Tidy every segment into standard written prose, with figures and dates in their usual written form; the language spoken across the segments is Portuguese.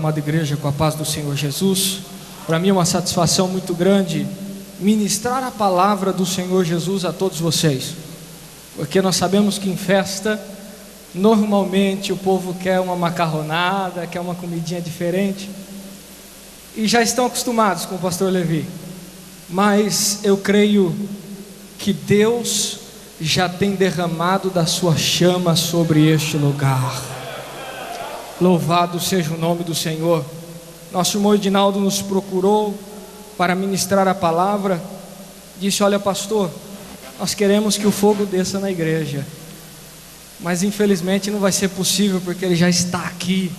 amada igreja, com a paz do Senhor Jesus. Para mim é uma satisfação muito grande ministrar a palavra do Senhor Jesus a todos vocês, porque nós sabemos que em festa, normalmente o povo quer uma macarronada, quer uma comidinha diferente, e já estão acostumados com o pastor Levi, mas eu creio que Deus já tem derramado da sua chama sobre este lugar. Louvado seja o nome do Senhor. Nosso irmão Edinaldo nos procurou para ministrar a palavra. Disse: olha, pastor, nós queremos que o fogo desça na igreja, mas infelizmente não vai ser possível, porque ele já está aqui.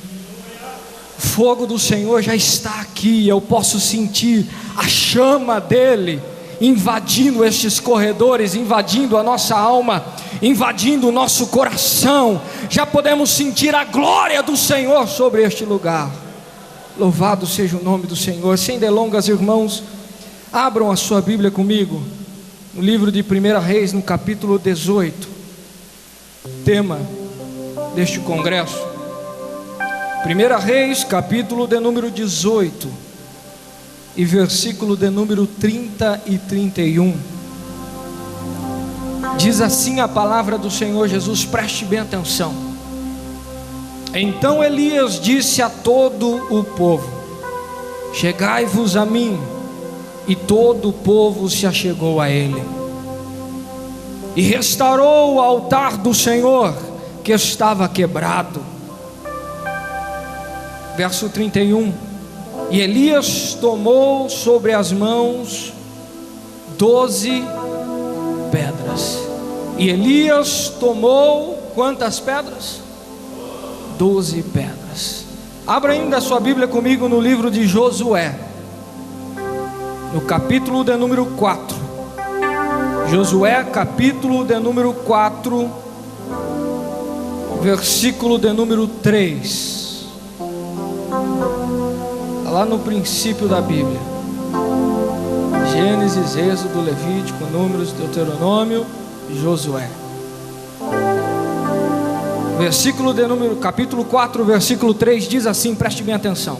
O fogo do Senhor já está aqui. Eu posso sentir a chama dele invadindo estes corredores, invadindo a nossa alma, invadindo o nosso coração. Já podemos sentir a glória do Senhor sobre este lugar. Louvado seja o nome do Senhor. Sem delongas, irmãos, abram a sua Bíblia comigo no livro de 1 Reis, no capítulo 18. Tema deste congresso: 1 Reis, capítulo de número 18 e versículo de número 30 e 31. Diz assim a palavra do Senhor Jesus, preste bem atenção. Então Elias disse a todo o povo: chegai-vos a mim. E todo o povo se achegou a ele, e restaurou o altar do Senhor, que estava quebrado. Verso 31. E Elias tomou sobre as mãos 12 pedras. E Elias tomou quantas pedras? 12 pedras. Abra ainda a sua Bíblia comigo no livro de Josué, no capítulo de número 4. Josué, capítulo de número 4, versículo de número 3. Lá no princípio da Bíblia: Gênesis, Êxodo, Levítico, Números, Deuteronômio e Josué. Versículo de número, capítulo 4, versículo 3 diz assim, preste bem atenção: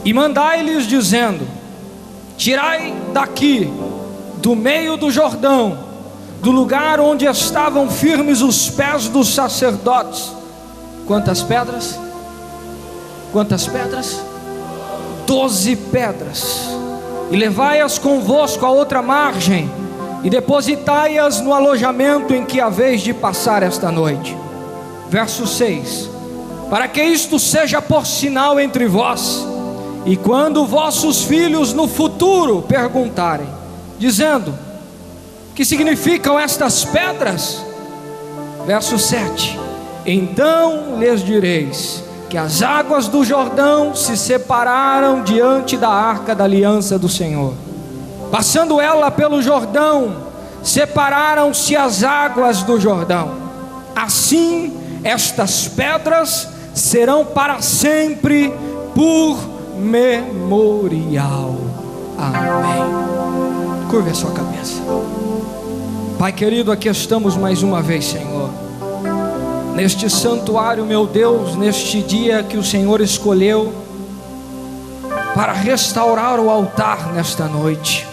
e mandai-lhes dizendo: tirai daqui, do meio do Jordão, do lugar onde estavam firmes os pés dos sacerdotes. Quantas pedras? Quantas pedras? 12 pedras. E levai-as convosco à outra margem, e depositai-as no alojamento em que haveis de passar esta noite. Verso 6: para que isto seja por sinal entre vós, e quando vossos filhos no futuro perguntarem, dizendo: que significam estas pedras? Verso 7: então lhes direis que as águas do Jordão se separaram diante da arca da aliança do Senhor. Passando ela pelo Jordão, separaram-se as águas do Jordão. Assim, estas pedras serão para sempre por memorial. Amém. Curve a sua cabeça. Pai querido, aqui estamos mais uma vez, Senhor, neste santuário, meu Deus, neste dia que o Senhor escolheu para restaurar o altar nesta noite,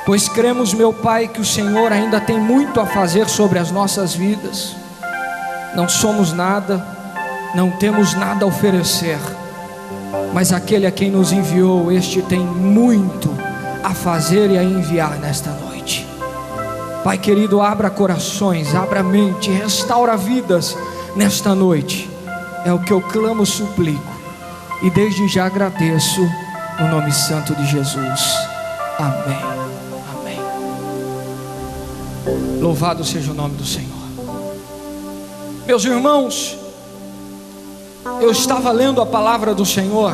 pois cremos, meu Pai, que o Senhor ainda tem muito a fazer sobre as nossas vidas. Não somos nada, não temos nada a oferecer, mas aquele a quem nos enviou, este tem muito a fazer e a enviar nesta noite. Pai querido, abra corações, abra mente, restaura vidas nesta noite. É o que eu clamo, suplico, e desde já agradeço, no nome santo de Jesus. Amém. Amém. Louvado seja o nome do Senhor. Meus irmãos, eu estava lendo a palavra do Senhor,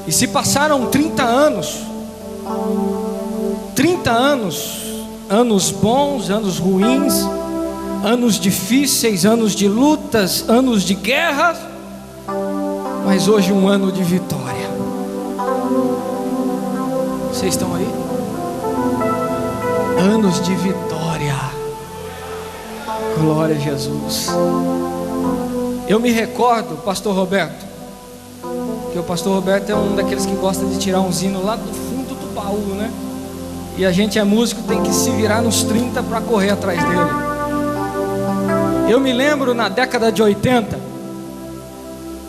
e se passaram 30 anos, 30 anos, anos bons, anos ruins, anos difíceis, anos de lutas, anos de guerra, mas hoje um ano de vitória. Vocês estão aí? Anos de vitória. Glória a Jesus. Eu me recordo, pastor Roberto, que o pastor Roberto é um daqueles que gosta de tirar um hino lá do fundo do baú, né? E a gente é músico, tem que se virar nos 30 para correr atrás dele. Eu me lembro na década de 80,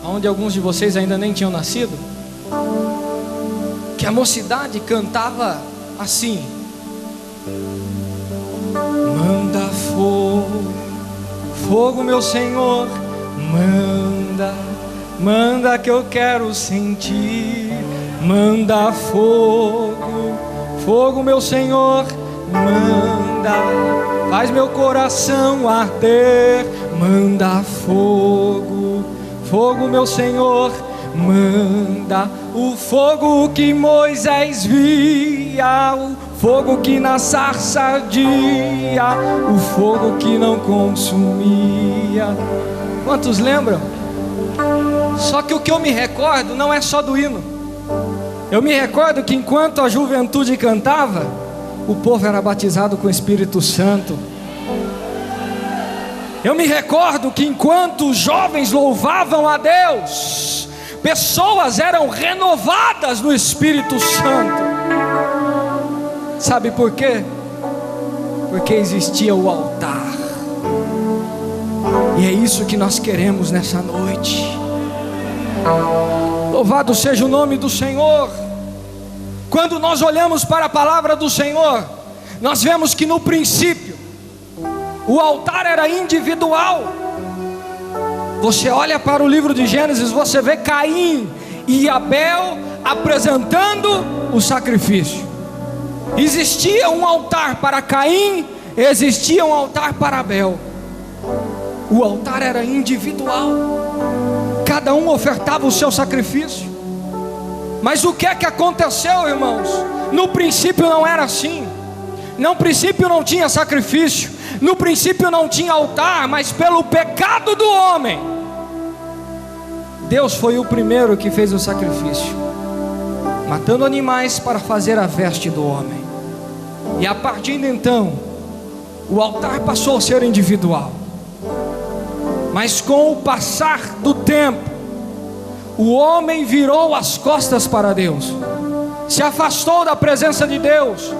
onde alguns de vocês ainda nem tinham nascido, que a mocidade cantava assim: manda fogo, fogo meu Senhor, manda que eu quero sentir. Manda fogo, fogo meu Senhor, manda, faz meu coração arder. Manda fogo, fogo meu Senhor, manda o fogo que Moisés via, o fogo que na sarça ardia, o fogo que não consumia. Quantos lembram? Só que o que eu me recordo não é só do hino. Eu me recordo que enquanto a juventude cantava, o povo era batizado com o Espírito Santo. Eu me recordo que enquanto os jovens louvavam a Deus, pessoas eram renovadas no Espírito Santo. Sabe por quê? Porque existia o altar. E é isso que nós queremos nessa noite. Louvado seja o nome do Senhor. Quando nós olhamos para a palavra do Senhor, nós vemos que no princípio o altar era individual. Você olha para o livro de Gênesis, você vê Caim e Abel apresentando o sacrifício. Existia um altar para Caim, existia um altar para Abel. O altar era individual, cada um ofertava o seu sacrifício. Mas o que é que aconteceu, irmãos? No princípio não era assim. No princípio não tinha sacrifício, no princípio não tinha altar, mas pelo pecado do homem, Deus foi o primeiro que fez o sacrifício, matando animais para fazer a veste do homem. E a partir de então, o altar passou a ser individual. Mas com o passar do tempo, o homem virou as costas para Deus, se afastou da presença de Deus,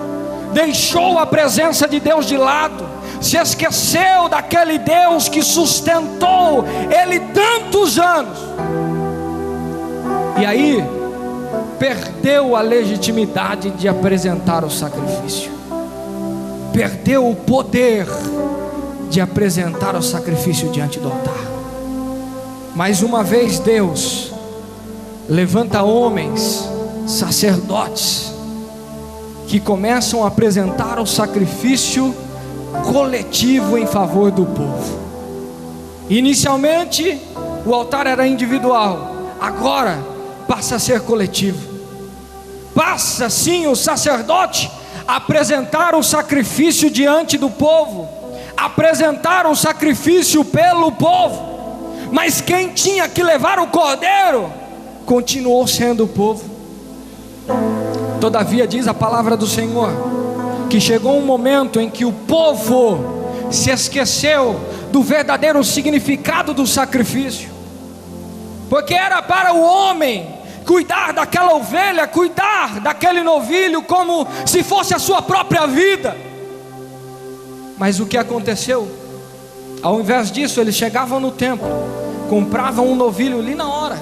deixou a presença de Deus de lado, se esqueceu daquele Deus que sustentou ele tantos anos. E aí perdeu a legitimidade de apresentar o sacrifício, perdeu o poder de apresentar o sacrifício diante do altar. Mais uma vez Deus levanta homens, sacerdotes, que começam a apresentar o sacrifício coletivo em favor do povo. Inicialmente o altar era individual, agora passa a ser coletivo. Passa sim o sacerdote a apresentar o sacrifício diante do povo, apresentar o sacrifício pelo povo, mas quem tinha que levar o cordeiro continuou sendo o povo. Todavia diz a palavra do Senhor que chegou um momento em que o povo se esqueceu do verdadeiro significado do sacrifício, porque era para o homem cuidar daquela ovelha, cuidar daquele novilho como se fosse a sua própria vida. Mas o que aconteceu? Ao invés disso, eles chegavam no templo, compravam um novilho ali na hora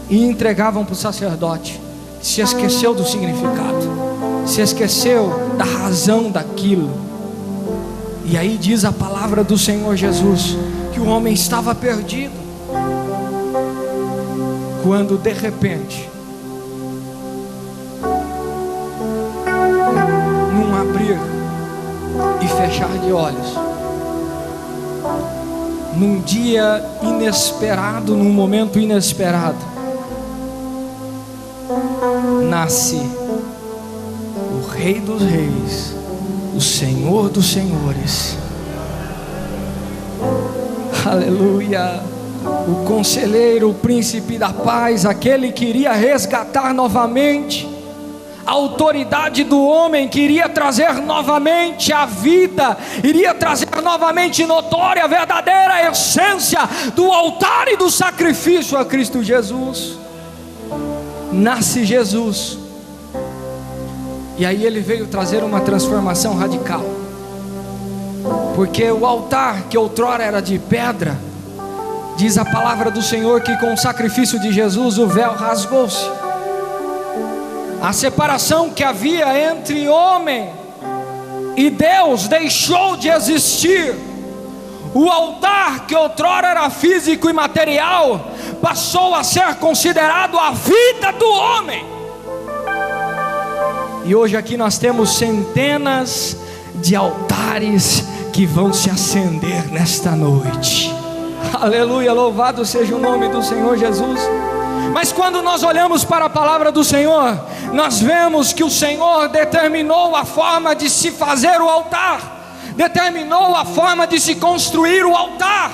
e entregavam para o sacerdote. Se esqueceu do significado, se esqueceu da razão daquilo. E aí diz a palavra do Senhor Jesus que o homem estava perdido, quando de repente, num abrir e fechar de olhos, num dia inesperado, num momento inesperado, nasce o Rei dos Reis, o Senhor dos Senhores. Aleluia! O conselheiro, o príncipe da paz, aquele que iria resgatar novamente a autoridade do homem que iria trazer novamente a vida, iria trazer novamente notória a verdadeira essência do altar e do sacrifício a Cristo Jesus. Nasce Jesus, e aí ele veio trazer uma transformação radical, porque o altar que outrora era de pedra, diz a palavra do Senhor que com o sacrifício de Jesus o véu rasgou-se. A separação que havia entre homem e Deus deixou de existir. O altar que outrora era físico e material passou a ser considerado a vida do homem. E hoje aqui nós temos centenas de altares que vão se acender nesta noite. Aleluia, louvado seja o nome do Senhor Jesus. Mas quando nós olhamos para a palavra do Senhor, nós vemos que o Senhor determinou a forma de se fazer o altar, determinou a forma de se construir o altar.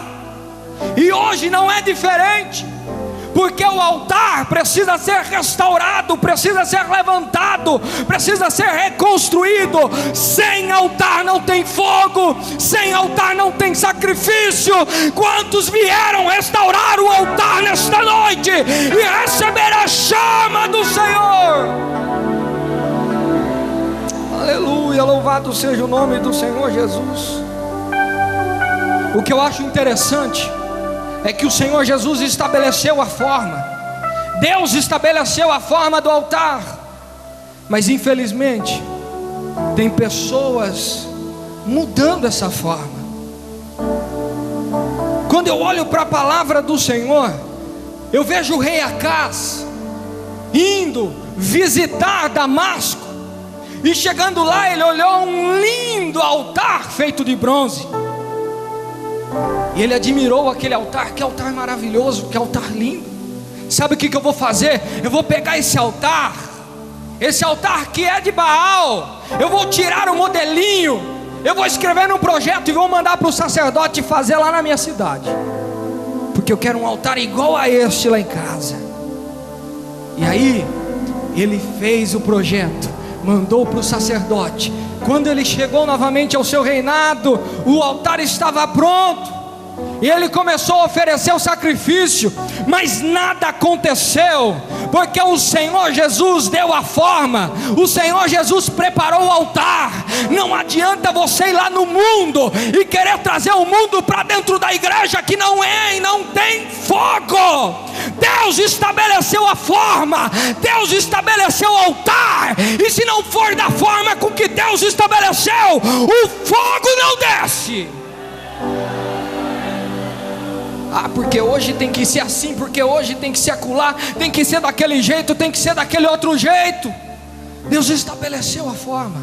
E hoje não é diferente, porque o altar precisa ser restaurado, precisa ser levantado, precisa ser reconstruído. Sem altar não tem fogo, sem altar não tem sacrifício. Quantos vieram restaurar o altar nesta noite e receber a chama do Senhor? Aleluia, louvado seja o nome do Senhor Jesus. O que eu acho interessante é que o Senhor Jesus estabeleceu a forma, Deus estabeleceu a forma do altar, mas infelizmente tem pessoas mudando essa forma. Quando eu olho para a palavra do Senhor, eu vejo o rei Acaz indo visitar Damasco, e chegando lá ele olhou um lindo altar feito de bronze, e ele admirou aquele altar. Que altar maravilhoso, que altar lindo. Sabe o que eu vou fazer? Eu vou pegar esse altar que é de Baal, eu vou tirar o modelinho, eu vou escrever num projeto e vou mandar para o sacerdote fazer lá na minha cidade, porque eu quero um altar igual a este lá em casa. E aí ele fez o projeto, mandou para o sacerdote. Quando ele chegou novamente ao seu reinado, o altar estava pronto, e ele começou a oferecer o sacrifício, mas nada aconteceu, porque o Senhor Jesus deu a forma, o Senhor Jesus preparou o altar. Não adianta você ir lá no mundo e querer trazer o mundo para dentro da igreja que não é e não tem fogo. Deus estabeleceu a forma, Deus estabeleceu o altar, e se não for da forma com que Deus estabeleceu, o fogo não desce. Porque hoje tem que ser assim, porque hoje tem que ser acolá, tem que ser daquele jeito, tem que ser daquele outro jeito. Deus estabeleceu a forma,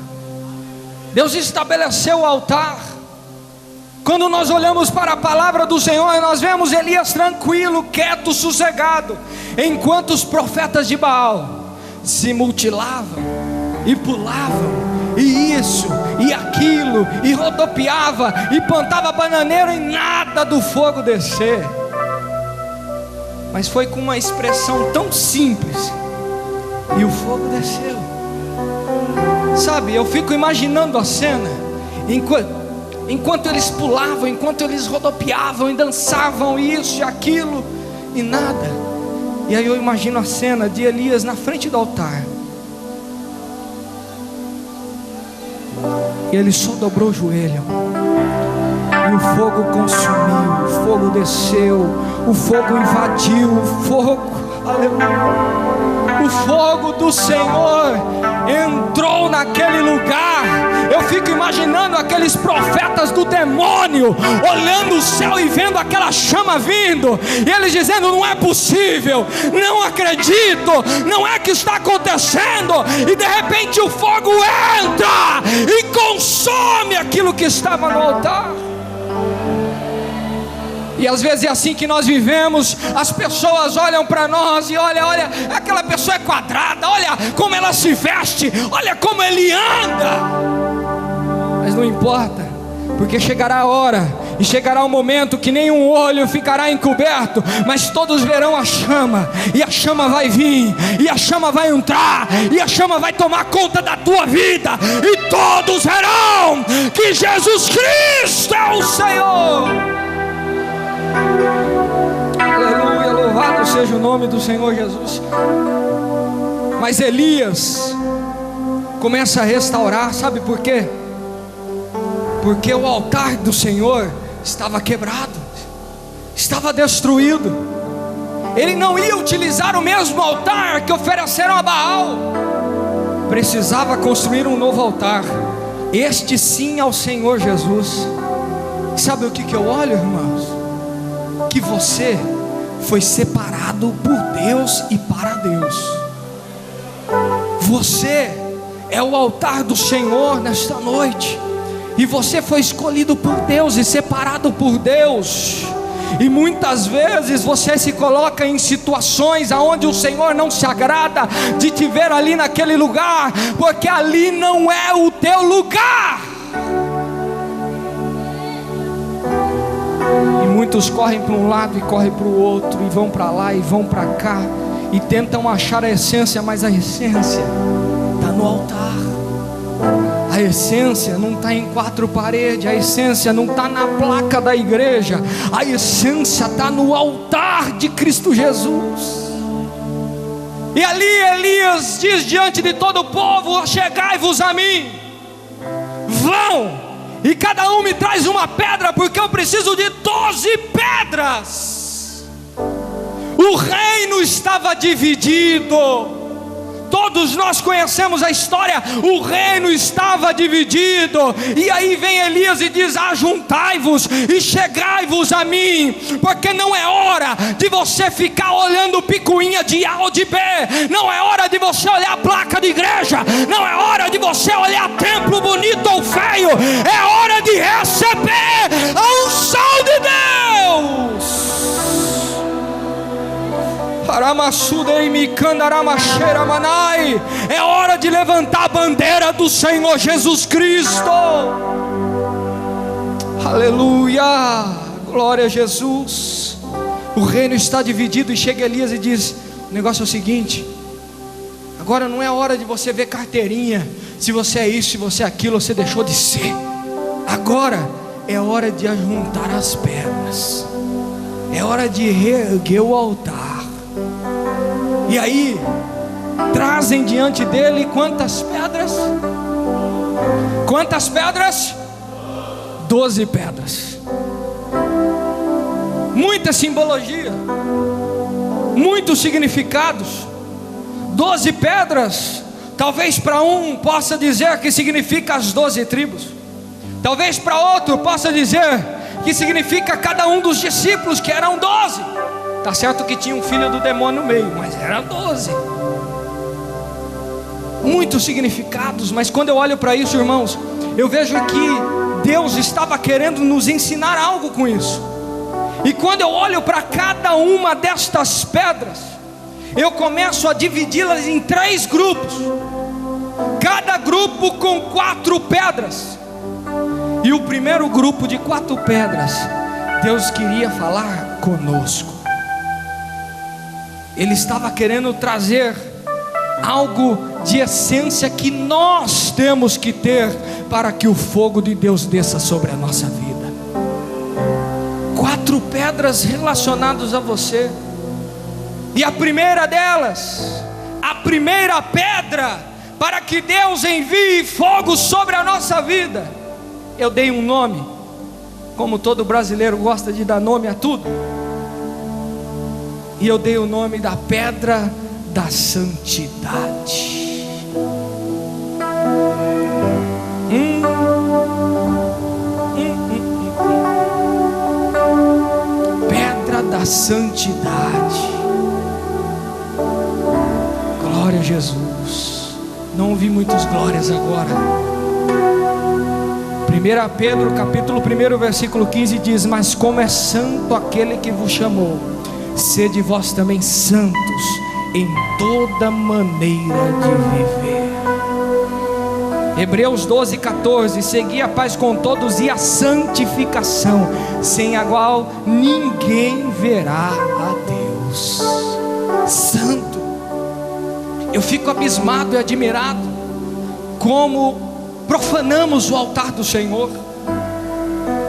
Deus estabeleceu o altar. Quando nós olhamos para a palavra do Senhor, nós vemos Elias tranquilo, quieto, sossegado, enquanto os profetas de Baal se mutilavam e pulavam, e isso, e aquilo, e rodopiava, e plantava bananeiro, e nada do fogo descer. Mas foi com uma expressão tão simples, e o fogo desceu. Sabe, eu fico imaginando a cena, enquanto eles pulavam, enquanto eles rodopiavam e dançavam, isso e aquilo, e nada. E aí eu imagino a cena de Elias na frente do altar, e ele só dobrou o joelho, e o fogo consumiu, o fogo desceu, o fogo invadiu, o fogo, aleluia, o fogo do Senhor entrou naquele lugar. Eu fico imaginando aqueles profetas do demônio olhando o céu e vendo aquela chama vindo, e eles dizendo: não é possível, não acredito, não é que está acontecendo. E de repente o fogo entra e consome aquilo que estava no altar. E às vezes é assim que nós vivemos. As pessoas olham para nós e olha, aquela pessoa é quadrada, olha como ela se veste, olha como ele anda. Mas não importa, porque chegará a hora E chegará um momento que nenhum olho ficará encoberto, mas todos verão a chama, e a chama vai vir, e a chama vai entrar, e a chama vai tomar conta da tua vida, e todos verão que Jesus Cristo é o Senhor. Aleluia, louvado seja o nome do Senhor Jesus. Mas Elias começa a restaurar, sabe por quê? Porque o altar do Senhor estava quebrado, estava destruído. Ele não ia utilizar o mesmo altar que ofereceram a Baal, precisava construir um novo altar, este sim ao Senhor Jesus. Sabe o que eu olho, irmãos? Que você foi separado por Deus e para Deus. Você é o altar do Senhor nesta noite, e você foi escolhido por Deus e separado por Deus. E muitas vezes você se coloca em situações aonde o Senhor não se agrada de te ver ali naquele lugar, porque ali não é o teu lugar. E muitos correm para um lado e correm para o outro, e vão para lá e vão para cá, e tentam achar a essência, mas a essência está no altar. A essência não está em quatro paredes, a essência não está na placa da igreja, a essência está no altar de Cristo Jesus. E ali Elias diz diante de todo o povo: chegai-vos a mim, vão, e cada um me traz uma pedra, porque eu preciso de 12 pedras. O reino estava dividido. Todos nós conhecemos a história, o reino estava dividido. E aí vem Elias e diz: ajuntai-vos e chegai-vos a mim, porque não é hora de você ficar olhando picuinha de A ou de B, não é hora de você olhar a placa de igreja, não é hora de você olhar templo bonito ou feio, é hora de receber a unção de Deus. É hora de levantar a bandeira do Senhor Jesus Cristo. Aleluia, glória a Jesus. O reino está dividido, e chega Elias e diz: o negócio é o seguinte, agora não é hora de você ver carteirinha, se você é isso, se você é aquilo, você deixou de ser. Agora é hora de ajuntar as pedras, é hora de reerguer o altar. E aí trazem diante dele quantas pedras? Quantas pedras? 12 pedras. Muita simbologia, muitos significados. 12 pedras, talvez para um possa dizer que significa as 12 tribos, talvez para outro possa dizer que significa cada um dos discípulos, que eram 12. Tá certo que tinha um filho do demônio no meio, mas eram 12. Muitos significados, mas quando eu olho para isso, irmãos, eu vejo que Deus estava querendo nos ensinar algo com isso. E quando eu olho para cada uma destas pedras, eu começo a dividi-las em 3 grupos, cada grupo com 4 pedras. E o primeiro grupo de 4 pedras, Deus queria falar conosco. Ele estava querendo trazer algo de essência que nós temos que ter para que o fogo de Deus desça sobre a nossa vida. 4 pedras relacionadas a você. E a primeira delas, a primeira pedra para que Deus envie fogo sobre a nossa vida, eu dei um nome, como todo brasileiro gosta de dar nome a tudo, e eu dei o nome da pedra da santidade. Pedra da santidade. Glória a Jesus. Não ouvi muitas glórias agora. 1 Pedro capítulo 1 versículo 15 diz: mas como é santo aquele que vos chamou, sede vós também santos em toda maneira de viver. Hebreus 12:14, segui a paz com todos e a santificação, sem a qual ninguém verá a Deus. Santo. Eu fico abismado e admirado como profanamos o altar do Senhor.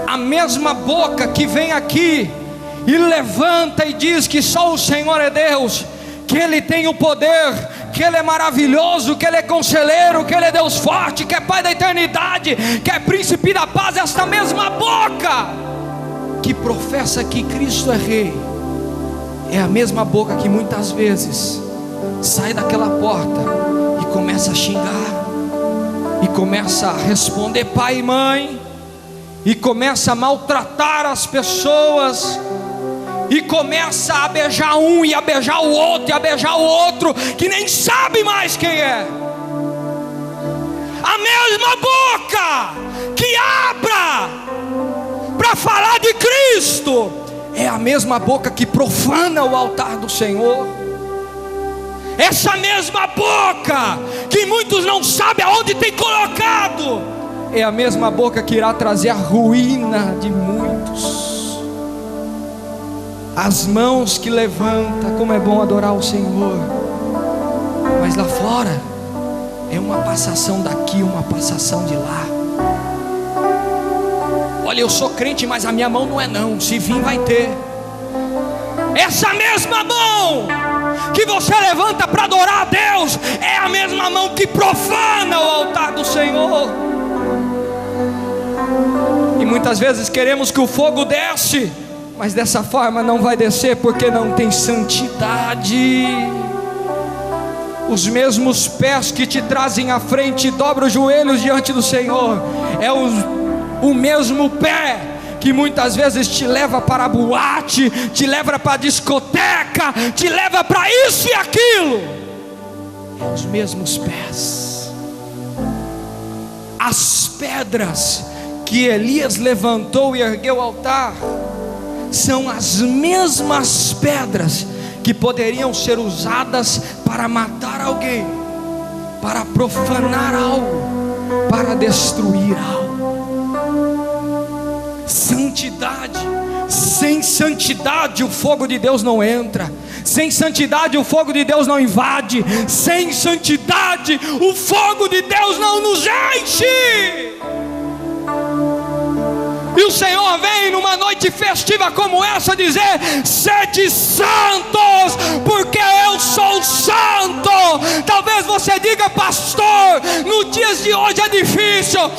A mesma boca que vem aqui e levanta e diz que só o Senhor é Deus, que Ele tem o poder, que Ele é maravilhoso, que Ele é conselheiro, que Ele é Deus forte, que é Pai da eternidade, que é príncipe da paz. Esta mesma boca que professa que Cristo é Rei, é a mesma boca que muitas vezes sai daquela porta e começa a xingar, e começa a responder pai e mãe, e começa a maltratar as pessoas, e começa a beijar um e a beijar o outro e a beijar o outro, que nem sabe mais quem é. A mesma boca que abra para falar de Cristo é a mesma boca que profana o altar do Senhor. Essa mesma boca que muitos não sabem aonde tem colocado é a mesma boca que irá trazer a ruína de muitos. As mãos que levanta, como é bom adorar o Senhor, mas lá fora é uma passação daqui, uma passação de lá. Olha, eu sou crente, mas a minha mão não é não, se vir vai ter. Essa mesma mão que você levanta para adorar a Deus é a mesma mão que profana o altar do Senhor. E muitas vezes queremos que o fogo desce, mas dessa forma não vai descer, porque não tem santidade. Os mesmos pés que te trazem à frente e dobram os joelhos diante do Senhor, é o mesmo pé que muitas vezes te leva para a boate, te leva para a discoteca, te leva para isso e aquilo. É os mesmos pés. As pedras que Elias levantou e ergueu o altar são as mesmas pedras que poderiam ser usadas para matar alguém, para profanar algo, para destruir algo. Santidade. Sem santidade o fogo de Deus não entra. Sem santidade o fogo de Deus não invade. Sem santidade o fogo de Deus não nos enche. E o Senhor vem numa noite festiva como essa dizer: sede santos, porque eu sou santo. Talvez você diga: pastor, nos dias de hoje é difícil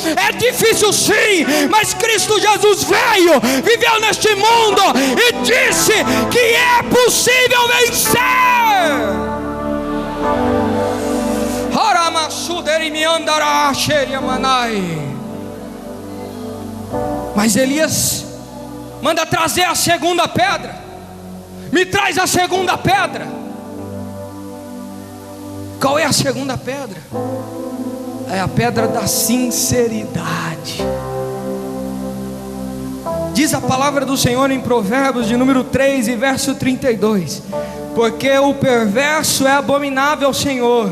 sim, mas Cristo Jesus veio, viveu neste mundo e disse que é possível vencer. Mas Elias manda trazer a segunda pedra. Me traz a segunda pedra. Qual é a segunda pedra? É a pedra da sinceridade. Diz a palavra do Senhor em Provérbios de número 3 e verso 32: porque o perverso é abominável ao Senhor,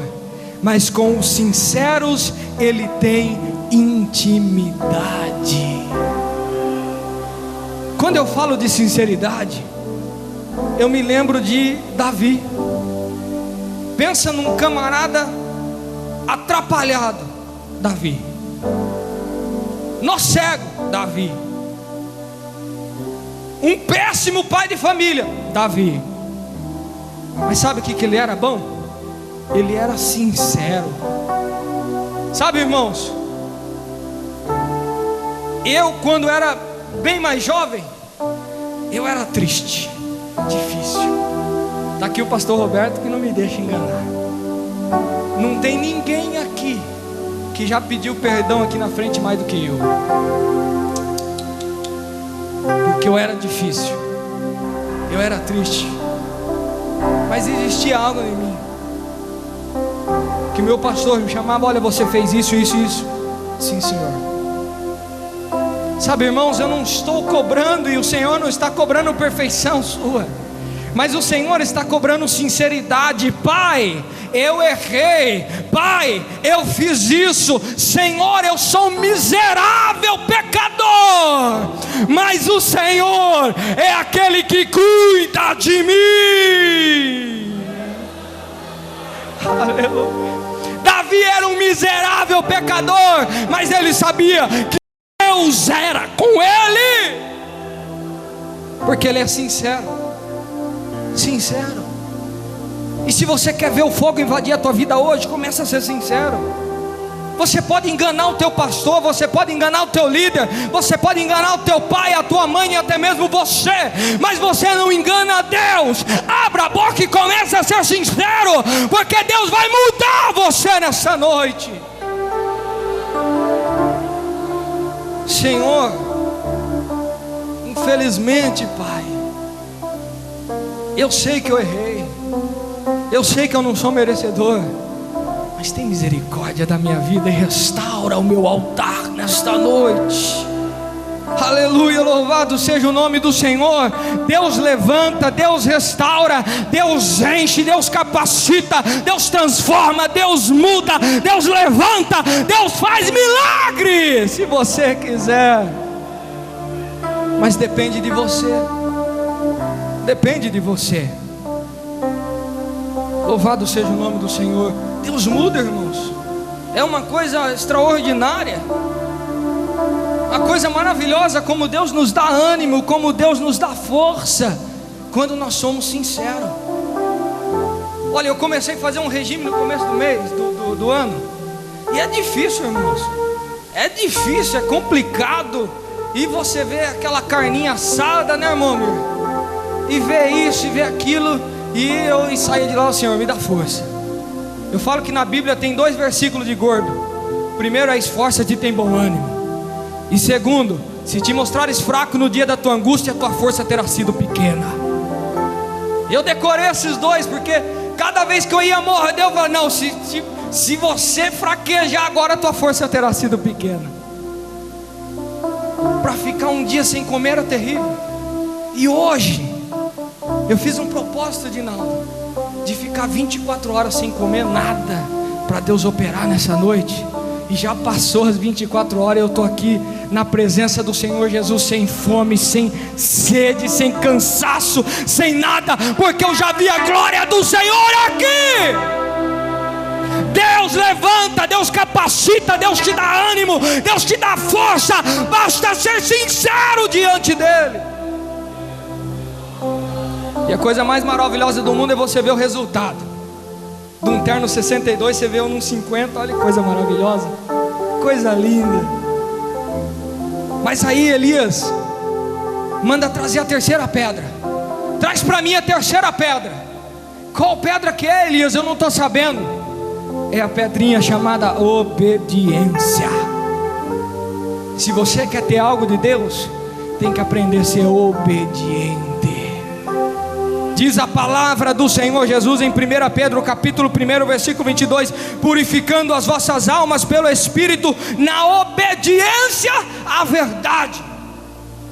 mas com os sinceros Ele tem intimidade. Quando eu falo de sinceridade, eu me lembro de Davi. Pensa num camarada atrapalhado, Davi. Nó cego, Davi. Um péssimo pai de família, Davi. Mas sabe o que ele era bom? Ele era sincero. Sabe, irmãos, eu quando era bem mais jovem, eu era triste, difícil. Está aqui o pastor Roberto que não me deixa enganar. Não tem ninguém aqui que já pediu perdão aqui na frente mais do que eu, porque eu era difícil, eu era triste. Mas existia algo em mim, que meu pastor me chamava: olha, você fez isso, isso, isso. Sim, Senhor. Sabe, irmãos, eu não estou cobrando, e o Senhor não está cobrando perfeição sua. Mas o Senhor está cobrando sinceridade. Pai, eu errei. Pai, eu fiz isso. Senhor, eu sou um miserável pecador, mas o Senhor é aquele que cuida de mim. Aleluia. Davi era um miserável pecador, mas ele sabia que Deus era com ele, porque ele é sincero. Sincero. E se você quer ver o fogo invadir a tua vida hoje, começa a ser sincero. Você pode enganar o teu pastor, você pode enganar o teu líder, você pode enganar o teu pai, a tua mãe e até mesmo você, mas você não engana Deus. Abra a boca e comece a ser sincero, porque Deus vai mudar você nessa noite. Senhor, infelizmente, Pai, eu sei que eu errei, eu sei que eu não sou merecedor, mas tem misericórdia da minha vida e restaura o meu altar nesta noite. Aleluia, louvado seja o nome do Senhor. Deus levanta, Deus restaura, Deus enche, Deus capacita, Deus transforma, Deus muda, Deus levanta, Deus faz milagre, se você quiser. Mas depende de você. Depende de você. Louvado seja o nome do Senhor. Deus muda, irmãos. É uma coisa extraordinária, uma coisa maravilhosa, como Deus nos dá ânimo, como Deus nos dá força, quando nós somos sinceros. Olha, eu comecei a fazer um regime no começo do mês, do ano, e é difícil, irmãos. É difícil, é complicado. E você vê aquela carninha assada, né, irmão? E vê isso, e vê aquilo. E eu saí de lá, o Senhor, me dá força. Eu falo que na Bíblia tem 2 versículos de gordo. Primeiro é: esforça-te e tem bom ânimo. E segundo: se te mostrares fraco no dia da tua angústia, a tua força terá sido pequena. Eu decorei esses 2, porque cada vez que eu ia morrer, Deus falou: não, se você fraquejar agora, a tua força terá sido pequena. Para ficar um dia sem comer era terrível. E hoje eu fiz um propósito, Dinaldo, de ficar 24 horas sem comer nada, para Deus operar nessa noite. E já passou as 24 horas, eu estou aqui na presença do Senhor Jesus, sem fome, sem sede, sem cansaço, sem nada, porque eu já vi a glória do Senhor aqui. Deus levanta, Deus capacita, Deus te dá ânimo, Deus te dá força, basta ser sincero diante dEle. E a coisa mais maravilhosa do mundo é você ver o resultado. De um terno 62, você vê um num 50, olha que coisa maravilhosa, coisa linda. Mas aí Elias manda trazer a terceira pedra. Traz para mim a terceira pedra. Qual pedra que é, Elias? Eu não estou sabendo. É a pedrinha chamada obediência. Se você quer ter algo de Deus, tem que aprender a ser obediente. Diz a palavra do Senhor Jesus em 1 Pedro capítulo 1 versículo 22: purificando as vossas almas pelo Espírito, na obediência à verdade.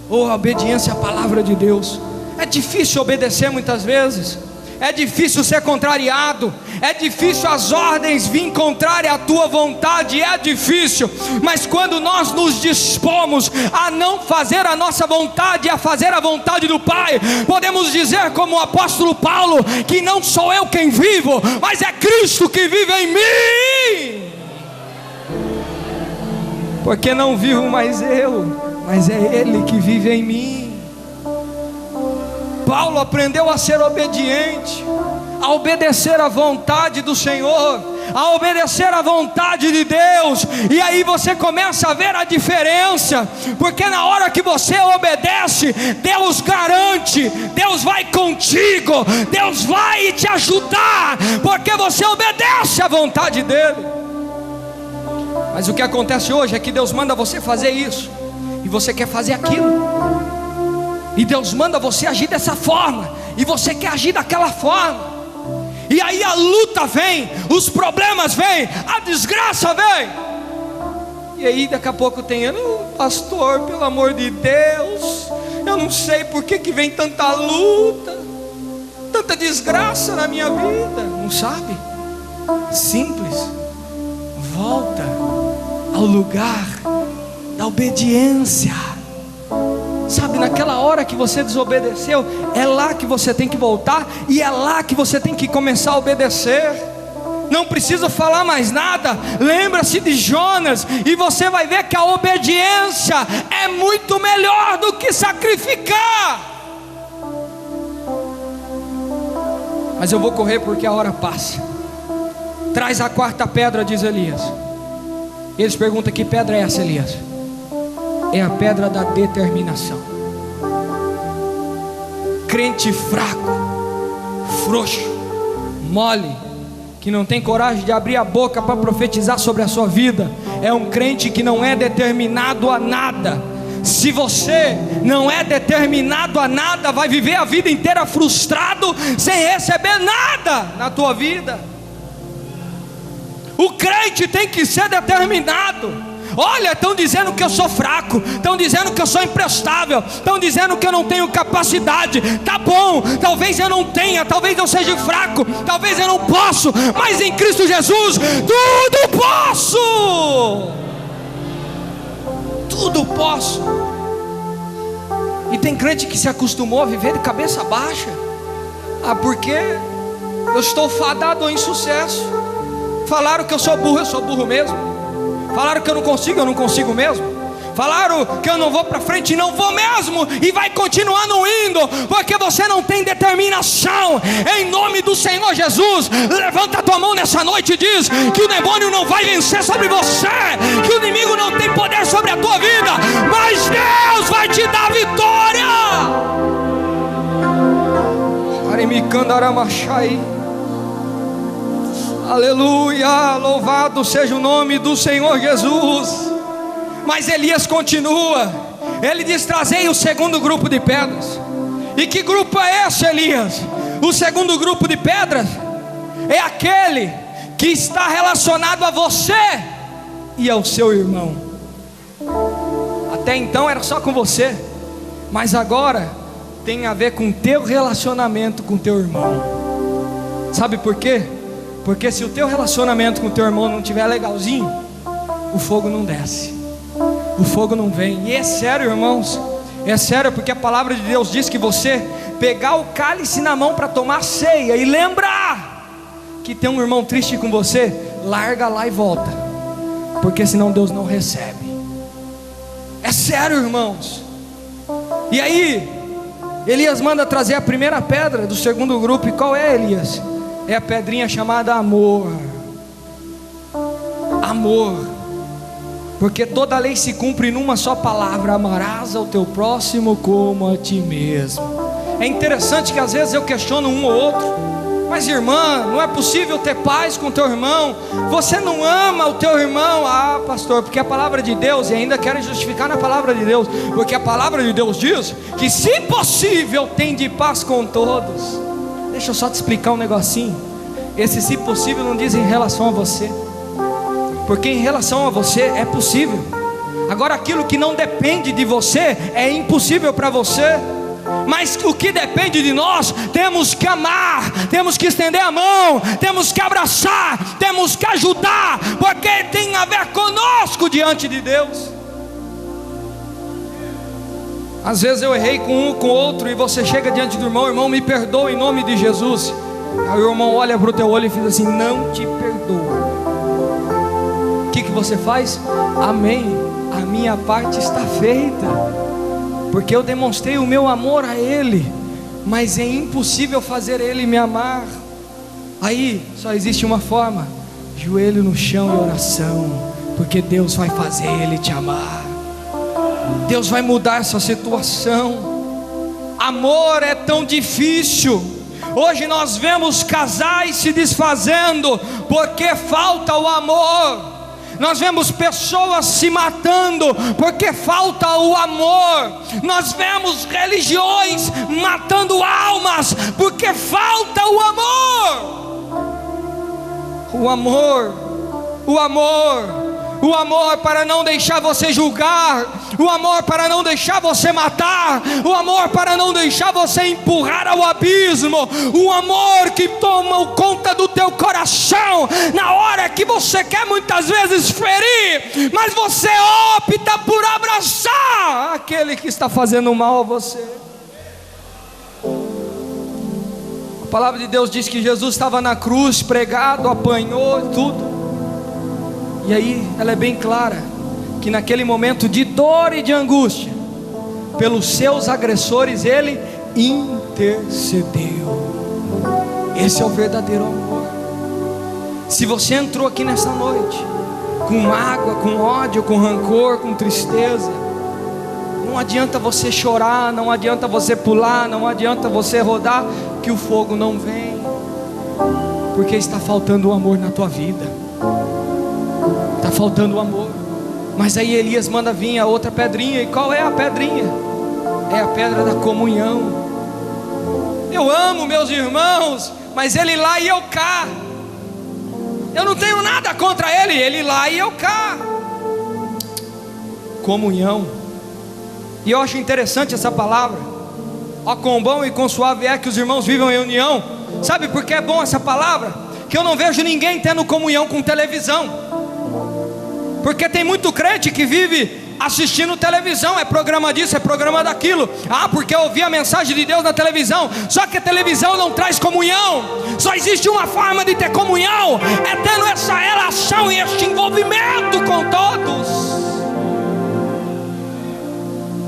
Ou a obediência à palavra de Deus. É difícil obedecer muitas vezes, é difícil ser contrariado, é difícil as ordens vir contrárias à tua vontade, é difícil, mas quando nós nos dispomos a não fazer a nossa vontade, a fazer a vontade do Pai, podemos dizer como o apóstolo Paulo, que não sou eu quem vivo, mas é Cristo que vive em mim. Porque não vivo mais eu, mas é Ele que vive em mim. Paulo aprendeu a ser obediente, a obedecer à vontade do Senhor, a obedecer à vontade de Deus. E aí você começa a ver a diferença, porque na hora que você obedece, Deus garante, Deus vai contigo, Deus vai te ajudar, porque você obedece à vontade dEle. Mas o que acontece hoje é que Deus manda você fazer isso, e você quer fazer aquilo. E Deus manda você agir dessa forma, e você quer agir daquela forma. E aí a luta vem, os problemas vêm, a desgraça vem. E aí daqui a pouco tem ele: pastor, pelo amor de Deus, eu não sei por que vem tanta luta. tanta desgraça na minha vida. Não sabe? Simples. Volta ao lugar da obediência. Sabe, naquela hora que você desobedeceu, é lá que você tem que voltar, e é lá que você tem que começar a obedecer. Não precisa falar mais nada. Lembra-se de Jonas, e você vai ver que a obediência é muito melhor do que sacrificar. Mas eu vou correr porque a hora passa. Traz a quarta pedra, diz Elias. Eles perguntam: que pedra é essa, Elias? É a pedra da determinação. Crente fraco, frouxo, mole, que não tem coragem de abrir a boca para profetizar sobre a sua vida, é um crente que não é determinado a nada. Se você não é determinado a nada, vai viver a vida inteira frustrado, sem receber nada na tua vida. O crente tem que ser determinado. Olha, estão dizendo que eu sou fraco, estão dizendo que eu sou imprestável, estão dizendo que eu não tenho capacidade. Tá bom, talvez eu não tenha, talvez eu seja fraco, talvez eu não posso, mas em Cristo Jesus tudo posso. Tudo posso. E tem crente que se acostumou a viver de cabeça baixa. Porque eu estou fadado ao insucesso. Falaram que eu sou burro mesmo. Falaram que eu não consigo mesmo. Falaram que eu não vou para frente, não vou mesmo. E vai continuar não indo, porque você não tem determinação. Em nome do Senhor Jesus, levanta a tua mão nessa noite e diz que o demônio não vai vencer sobre você, que o inimigo não tem poder sobre a tua vida, mas Deus vai te dar vitória. Aleluia, louvado seja o nome do Senhor Jesus. Mas Elias continua. Ele diz: trazei o segundo grupo de pedras. E que grupo é esse, Elias? O segundo grupo de pedras é aquele que está relacionado a você e ao seu irmão. Até então era só com você, mas agora tem a ver com o teu relacionamento com o teu irmão. Sabe por quê? Porque se o teu relacionamento com o teu irmão não estiver legalzinho, o fogo não desce, o fogo não vem. E é sério, irmãos, é sério, porque a palavra de Deus diz que você pegar o cálice na mão para tomar ceia e lembrar que tem um irmão triste com você, larga lá e volta, porque senão Deus não recebe. É sério, irmãos. E aí Elias manda trazer a primeira pedra do segundo grupo. E qual é, Elias? É a pedrinha chamada amor. Amor. Porque toda a lei se cumpre numa só palavra: amarás ao teu próximo como a ti mesmo. É interessante que às vezes eu questiono um ou outro: mas irmã, não é possível ter paz com teu irmão? Você não ama o teu irmão? Ah, pastor, porque a palavra de Deus, e ainda querem justificar na palavra de Deus, porque a palavra de Deus diz que se possível tem de paz com todos. Deixa eu só te explicar um negocinho. Esse se possível não diz em relação a você, porque em relação a você é possível. Agora aquilo que não depende de você é impossível para você. Mas o que depende de nós, temos que amar, temos que estender a mão, temos que abraçar, temos que ajudar, porque tem a ver conosco diante de Deus. Às vezes eu errei com um, com outro, e você chega diante do irmão: irmão, me perdoa em nome de Jesus. Aí o irmão olha para o teu olho e diz assim: não te perdoa. O que você faz? Amém, a minha parte está feita, porque eu demonstrei o meu amor a ele, mas é impossível fazer ele me amar. Aí só existe uma forma: joelho no chão e oração, porque Deus vai fazer ele te amar. Deus vai mudar essa situação. Amor é tão difícil. Hoje nós vemos casais se desfazendo porque falta o amor. Nós vemos pessoas se matando porque falta o amor. Nós vemos religiões matando almas porque falta o amor. O amor, o amor. o amor para não deixar você julgar, o amor para não deixar você matar, o amor para não deixar você empurrar ao abismo, o amor que toma conta do teu coração, na hora que você quer muitas vezes ferir, mas você opta por abraçar aquele que está fazendo mal a você. A palavra de Deus diz que Jesus estava na cruz, pregado, apanhou e tudo. E aí ela é bem clara, que naquele momento de dor e de angústia, pelos seus agressores ele intercedeu. Esse é o verdadeiro amor. Se você entrou aqui nessa noite com mágoa, com ódio, com rancor, com tristeza, não adianta você chorar, não adianta você pular, não adianta você rodar, que o fogo não vem, porque está faltando o amor na tua vida. Está faltando o amor. Mas aí Elias manda vir a outra pedrinha. E qual é a pedrinha? É a pedra da comunhão. Eu amo meus irmãos, mas ele lá e eu cá. Eu não tenho nada contra ele lá e eu cá. Comunhão. E eu acho interessante essa palavra. Ó, quão bom e quão suave é que os irmãos vivam em união. Sabe por que é bom essa palavra? Que eu não vejo ninguém tendo comunhão com televisão. Porque tem muito crente que vive assistindo televisão, é programa disso, é programa daquilo. Ah, porque eu ouvi a mensagem de Deus na televisão. Só que a televisão não traz comunhão. Só existe uma forma de ter comunhão, é tendo essa relação e este envolvimento com todos.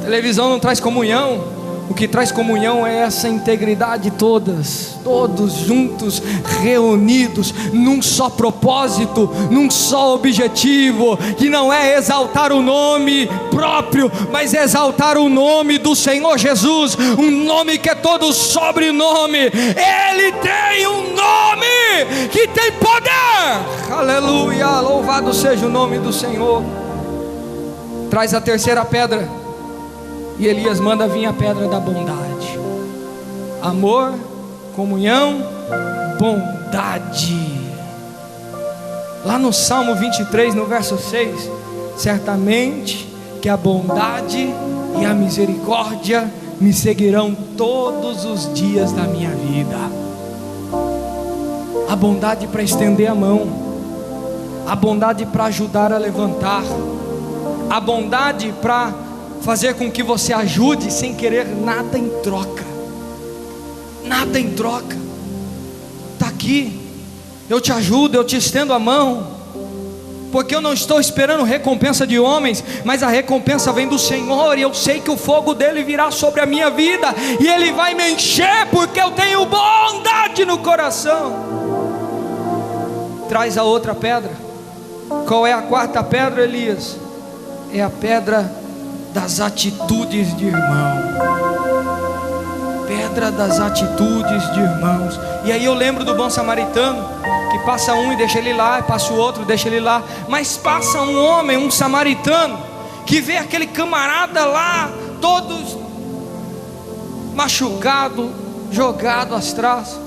A televisão não traz comunhão. O que traz comunhão é essa integridade, todos juntos, reunidos, num só propósito, num só objetivo, que não é exaltar o nome próprio, mas exaltar o nome do Senhor Jesus, um nome que é todo sobrenome. Ele tem um nome que tem poder. Aleluia, louvado seja o nome do Senhor. Traz a terceira pedra. E Elias manda vir a pedra da bondade. Amor, comunhão, bondade. Lá no Salmo 23, no verso 6, certamente que a bondade e a misericórdia me seguirão todos os dias da minha vida. A bondade para estender a mão, a bondade para ajudar a levantar, a bondade para fazer com que você ajude sem querer nada em troca. Nada em troca. Está aqui, eu te ajudo, eu te estendo a mão, porque eu não estou esperando recompensa de homens, mas a recompensa vem do Senhor, e eu sei que o fogo dele virá sobre a minha vida, e ele vai me encher, porque eu tenho bondade no coração. Traz a outra pedra. Qual é a quarta pedra, Elias? É a pedra das atitudes de irmão. Pedra das atitudes de irmãos. E aí eu lembro do bom samaritano, que passa um e deixa ele lá, passa o outro, deixa ele lá. Mas passa um homem, um samaritano, que vê aquele camarada lá, todos machucado, jogado às traças.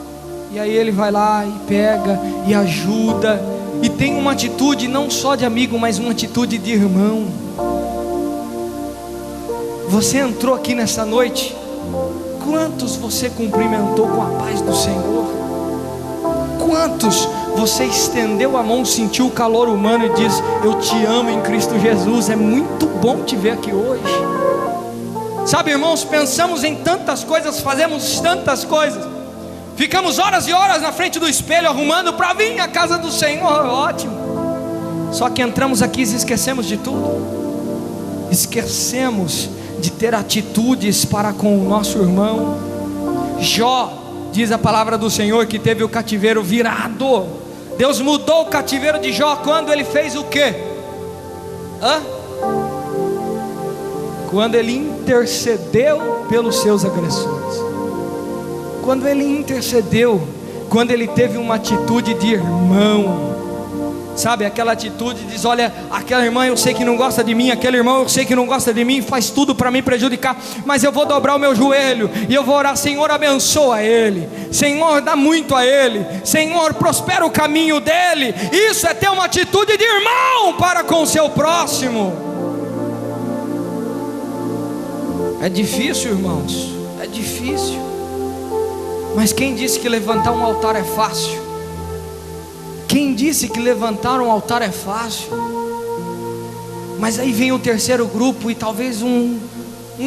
E aí ele vai lá e pega e ajuda, e tem uma atitude não só de amigo, mas uma atitude de irmão. Você entrou aqui nessa noite, quantos você cumprimentou com a paz do Senhor? Quantos você estendeu a mão, sentiu o calor humano e diz: eu te amo em Cristo Jesus? É muito bom te ver aqui hoje. Sabe, irmãos, pensamos em tantas coisas, fazemos tantas coisas, ficamos horas e horas na frente do espelho arrumando para vir à casa do Senhor, ótimo. Só que entramos aqui e esquecemos de tudo. Esquecemos de ter atitudes para com o nosso irmão. Jó, diz a palavra do Senhor, que teve o cativeiro virado. Deus mudou o cativeiro de Jó quando ele fez o quê? Quando ele intercedeu pelos seus agressores. Quando ele intercedeu, quando ele teve uma atitude de irmão. Sabe, aquela atitude diz: olha, aquela irmã eu sei que não gosta de mim, aquele irmão eu sei que não gosta de mim, faz tudo para me prejudicar, mas eu vou dobrar o meu joelho e eu vou orar: Senhor, abençoa ele, Senhor, dá muito a ele, Senhor, prospera o caminho dele. Isso é ter uma atitude de irmão para com o seu próximo. É difícil, irmãos, é difícil, mas quem disse que levantar um altar é fácil? Quem disse que levantar um altar é fácil? Mas aí vem o terceiro grupo, e talvez um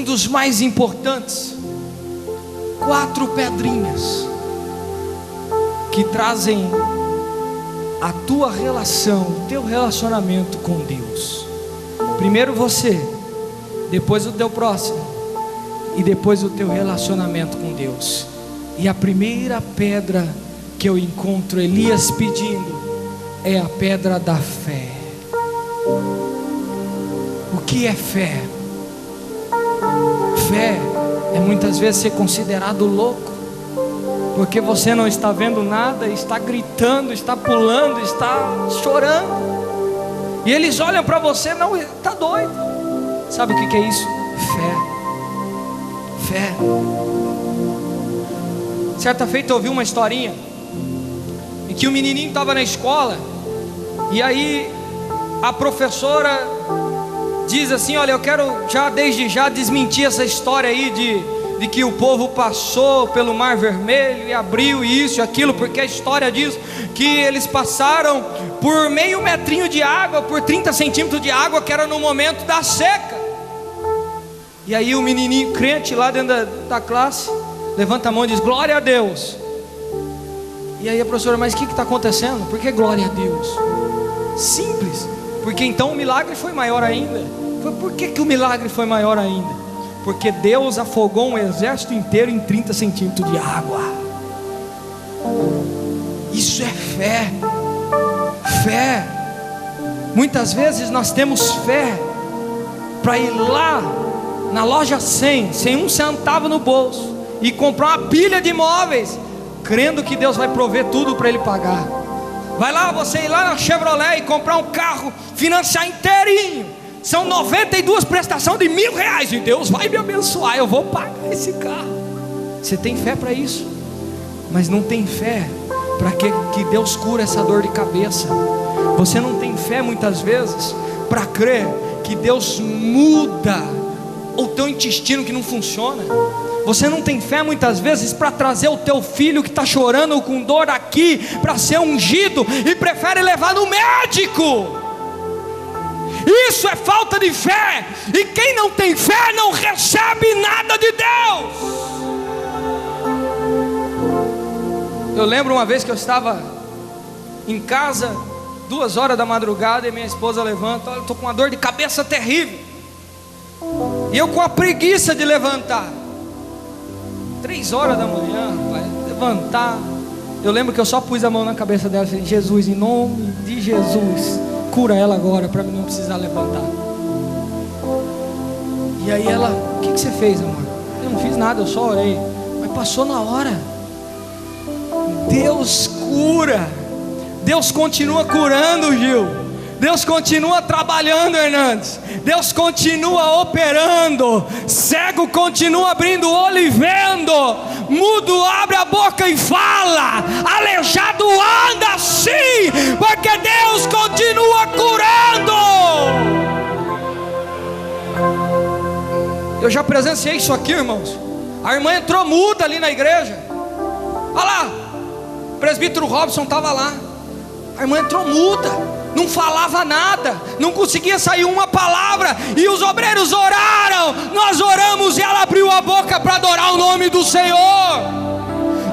dos mais importantes: 4 pedrinhas que trazem a tua relação, o teu relacionamento com Deus. Primeiro você, depois o teu próximo, e depois o teu relacionamento com Deus. E a primeira pedra que eu encontro Elias pedindo é a pedra da fé. O que é fé? Fé é muitas vezes ser considerado louco, porque você não está vendo nada, está gritando, está pulando, está chorando, e eles olham para você: não, está doido. Sabe o que é isso? Fé. Certa feita eu ouvi uma historinha em que o menininho estava na escola, e aí a professora diz assim: olha, eu quero desde já desmentir essa história aí de que o povo passou pelo Mar Vermelho e abriu isso e aquilo, porque a história diz que eles passaram por meio metrinho de água, por 30 centímetros de água, que era no momento da seca. E aí o menininho crente lá dentro da classe levanta a mão e diz: glória a Deus. E aí a professora: mas o que está acontecendo? Por que glória a Deus? Simples, porque então o milagre foi maior ainda. Por que o milagre foi maior ainda? Porque Deus afogou um exército inteiro em 30 centímetros de água. Isso é fé. Fé. Muitas vezes nós temos fé para ir lá na loja 100, sem um centavo no bolso, e comprar uma pilha de imóveis, crendo que Deus vai prover tudo para ele pagar. Vai lá, você ir lá na Chevrolet e comprar um carro, financiar inteirinho, são 92 prestações de R$1.000, e Deus vai me abençoar, eu vou pagar esse carro. Você tem fé para isso, mas não tem fé para que Deus cura essa dor de cabeça. Você não tem fé muitas vezes para crer que Deus muda o teu intestino que não funciona. Você não tem fé muitas vezes para trazer o teu filho que está chorando com dor aqui para ser ungido, e prefere levar no médico. Isso é falta de fé, e quem não tem fé não recebe nada de Deus. Eu lembro uma vez que eu estava em casa, 2 horas da madrugada, e minha esposa levanta: olha, eu estou com uma dor de cabeça terrível. E eu com a preguiça de levantar. 3 horas da manhã, rapaz, levantar. Eu lembro que eu só pus a mão na cabeça dela e falei: Jesus, em nome de Jesus, cura ela agora, para mim não precisar levantar. E aí ela: o que você fez, amor? Eu não fiz nada, eu só orei. Mas passou na hora. Deus cura. Deus continua curando, Gil. Deus continua trabalhando, Hernandes. Deus continua operando. Cego continua abrindo o olho e vendo. Mudo abre a boca e fala. Aleijado anda sim, porque Deus continua curando. Eu já presenciei isso aqui, irmãos. A irmã entrou muda ali na igreja. Olha lá, o presbítero Robson estava lá. A irmã entrou muda, não falava nada, não conseguia sair uma palavra, e os obreiros oraram, nós oramos, e ela abriu a boca para adorar o nome do Senhor.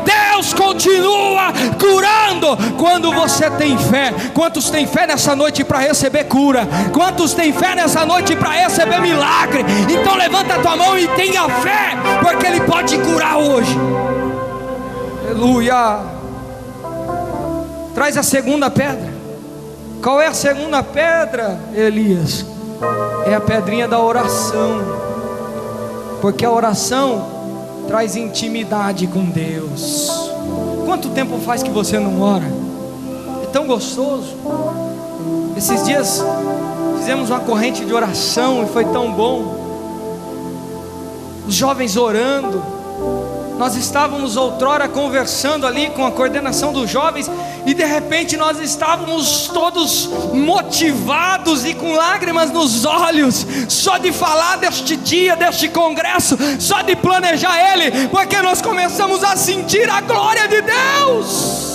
Deus continua curando quando você tem fé. Quantos têm fé nessa noite para receber cura? Quantos têm fé nessa noite para receber milagre? Então levanta a tua mão e tenha fé, porque Ele pode curar hoje. Aleluia. Traz a segunda pedra. Qual é a segunda pedra, Elias? É a pedrinha da oração. Porque a oração traz intimidade com Deus. Quanto tempo faz que você não ora? É tão gostoso. Esses dias fizemos uma corrente de oração e foi tão bom. Os jovens orando. Nós estávamos outrora conversando ali com a coordenação dos jovens, e de repente nós estávamos todos motivados e com lágrimas nos olhos, só de falar deste dia, deste congresso, só de planejar ele, porque nós começamos a sentir a glória de Deus.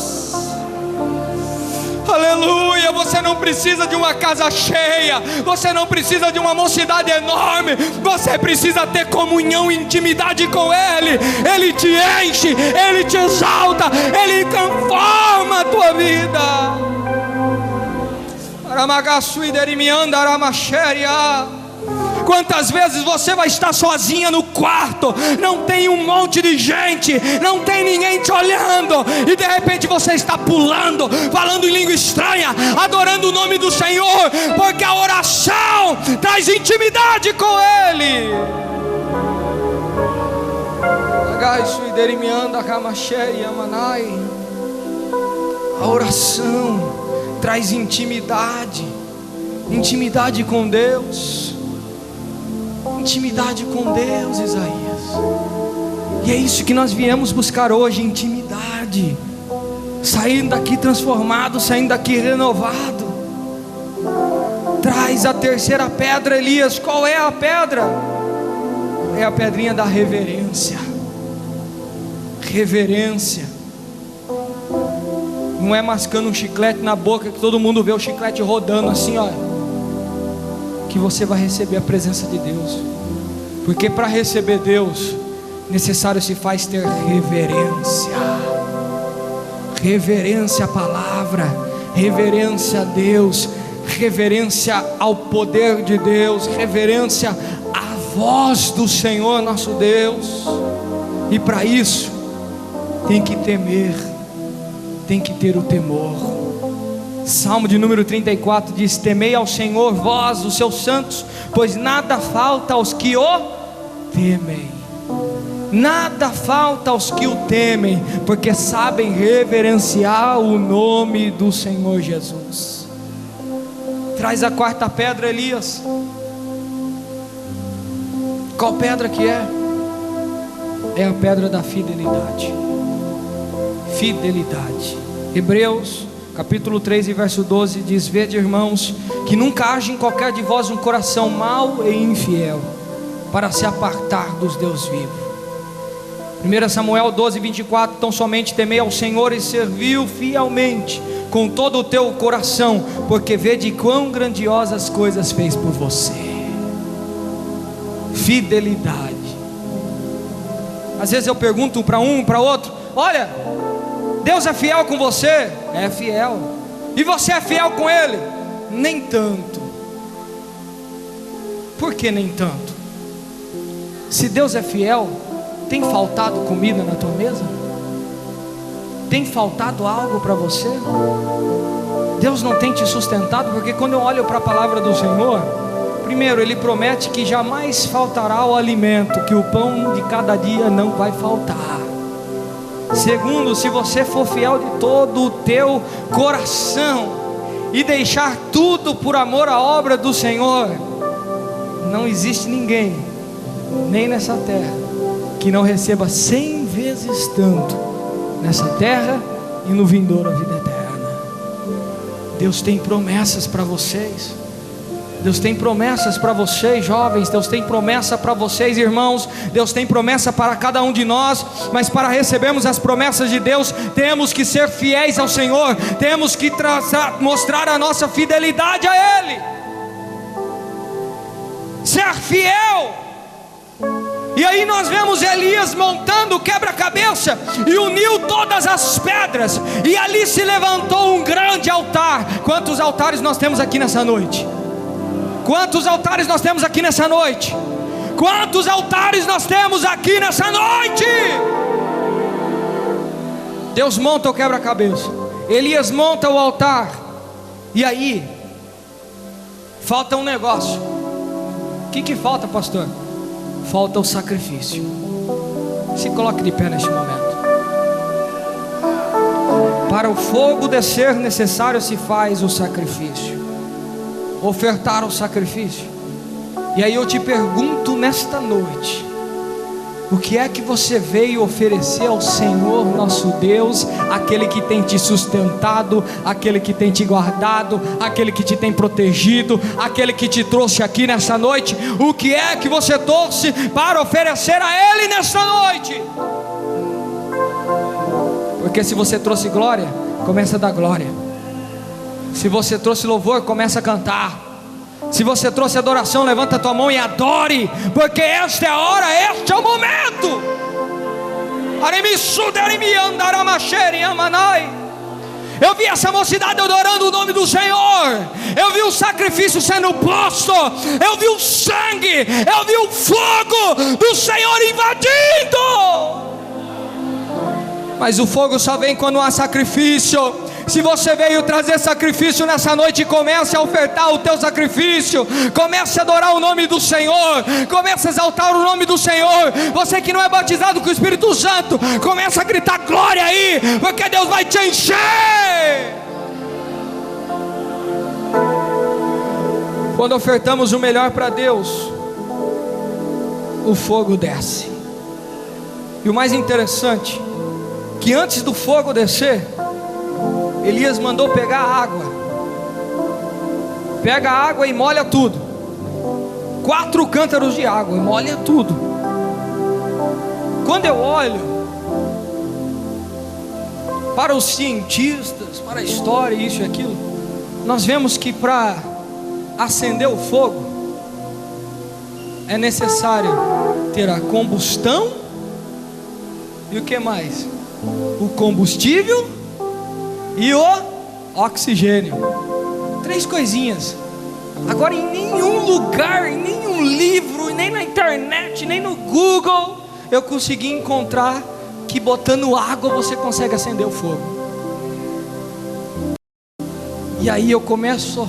Aleluia. Você não precisa de uma casa cheia, você não precisa de uma mocidade enorme, você precisa ter comunhão e intimidade com Ele. Ele te enche, Ele te exalta, Ele transforma a tua vida. Quantas vezes você vai estar sozinha no quarto, não tem um monte de gente, não tem ninguém te olhando, e de repente você está pulando, falando em língua estranha, adorando o nome do Senhor, porque a oração traz intimidade com Ele. A oração traz intimidade com Deus. Intimidade com Deus, Isaías. E é isso que nós viemos buscar hoje, intimidade. Saindo daqui transformado, saindo daqui renovado. Traz a terceira pedra, Elias. Qual é a pedra? É a pedrinha da reverência. Reverência. Não é mascando um chiclete na boca, que todo mundo vê o chiclete rodando assim, olha, que você vai receber a presença de Deus. Porque para receber Deus, necessário se faz ter reverência. Reverência à palavra, reverência a Deus, reverência ao poder de Deus, reverência à voz do Senhor nosso Deus. E para isso tem que temer, tem que ter o temor. Salmo de número 34 diz: temei ao Senhor, vós os seus santos, pois nada falta aos que o temem. Nada falta aos que o temem, porque sabem reverenciar o nome do Senhor Jesus. Traz a quarta pedra, Elias. Qual pedra que é? É a pedra da fidelidade. Fidelidade. Hebreus capítulo 3 e verso 12 diz: vede, irmãos, que nunca haja em qualquer de vós um coração mau e infiel, para se apartar dos Deus vivos. 1 Samuel 12, 24: então somente temei ao Senhor e serviu fielmente com todo o teu coração, porque vede quão grandiosas coisas fez por você. Fidelidade. Às vezes eu pergunto para um, para outro: olha, Deus é fiel com você? É fiel. E você é fiel com Ele? Nem tanto. Por que nem tanto? Se Deus é fiel, tem faltado comida na tua mesa? Tem faltado algo para você? Deus não tem te sustentado? Porque quando eu olho para a palavra do Senhor, primeiro, Ele promete que jamais faltará o alimento, que o pão de cada dia não vai faltar. Segundo, se você for fiel de todo o teu coração e deixar tudo por amor à obra do Senhor, não existe ninguém, nem nessa terra, que não receba 100 vezes tanto nessa terra e no vindouro a vida eterna. Deus tem promessas para vocês. Deus tem promessas para vocês, jovens. Deus tem promessa para vocês, irmãos. Deus tem promessa para cada um de nós. Mas para recebermos as promessas de Deus, temos que ser fiéis ao Senhor. Temos que mostrar a nossa fidelidade a Ele. Ser fiel. E aí nós vemos Elias montando o quebra-cabeça e uniu todas as pedras, e ali se levantou um grande altar. Quantos altares nós temos aqui nessa noite? Quantos altares nós temos aqui nessa noite? Quantos altares nós temos aqui nessa noite? Deus monta o quebra-cabeça, Elias monta o altar. E aí falta um negócio. O que falta, pastor? Falta o sacrifício. Se coloque de pé neste momento. Para o fogo descer necessário se faz o sacrifício. ofertar o sacrifício. E aí eu te pergunto nesta noite: o que é que você veio oferecer ao Senhor nosso Deus, aquele que tem te sustentado, aquele que tem te guardado, aquele que te tem protegido, aquele que te trouxe aqui nessa noite? O que é que você trouxe para oferecer a Ele nessa noite? Porque se você trouxe glória, começa a dar glória. Se você trouxe louvor, começa a cantar. Se você trouxe adoração, levanta a tua mão e adore, porque esta é a hora, este é o momento. Eu vi essa mocidade adorando o nome do Senhor. Eu vi o sacrifício sendo posto. Eu vi o sangue. Eu vi o fogo do Senhor invadindo. Mas o fogo só vem quando há sacrifício. Se você veio trazer sacrifício nessa noite, comece a ofertar o teu sacrifício. Comece a adorar o nome do Senhor. Comece a exaltar o nome do Senhor. Você que não é batizado com o Espírito Santo, comece a gritar glória aí, porque Deus vai te encher. Quando ofertamos o melhor para Deus, o fogo desce. E o mais interessante, que antes do fogo descer, Elias mandou pegar a água. Pega a água e molha tudo. 4 cântaros de água e molha tudo. Quando eu olho para os cientistas, para a história, isso e aquilo, nós vemos que para acender o fogo é necessário ter a combustão e o que mais? O combustível e o oxigênio. 3 coisinhas. Agora em nenhum lugar, em nenhum livro, nem na internet, nem no Google, eu consegui encontrar que botando água você consegue acender o fogo. E aí eu começo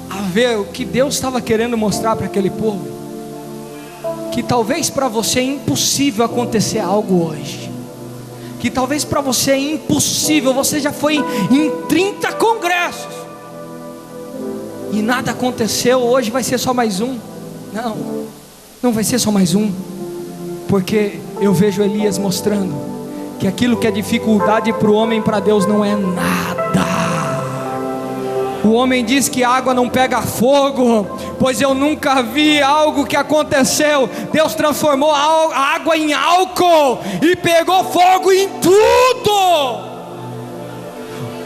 a ver o que Deus estava querendo mostrar para aquele povo. Que talvez para você é impossível acontecer algo hoje. Que talvez para você é impossível. Você já foi em 30 congressos e nada aconteceu. Hoje vai ser só mais um. Não vai ser só mais um. Porque eu vejo Elias mostrando que aquilo que é dificuldade para o homem, para Deus não é nada. O homem diz que a água não pega fogo, pois eu nunca vi algo que aconteceu. Deus transformou a água em álcool e pegou fogo em tudo.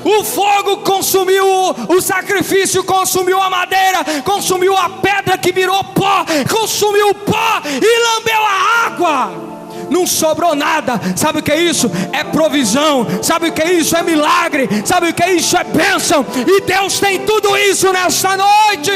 O fogo consumiu o sacrifício, consumiu a madeira, consumiu a pedra que virou pó, consumiu o pó e lambeu a água. Não sobrou nada. Sabe o que é isso? É provisão. Sabe o que é isso? É milagre. Sabe o que é isso? É bênção. E Deus tem tudo isso nesta noite.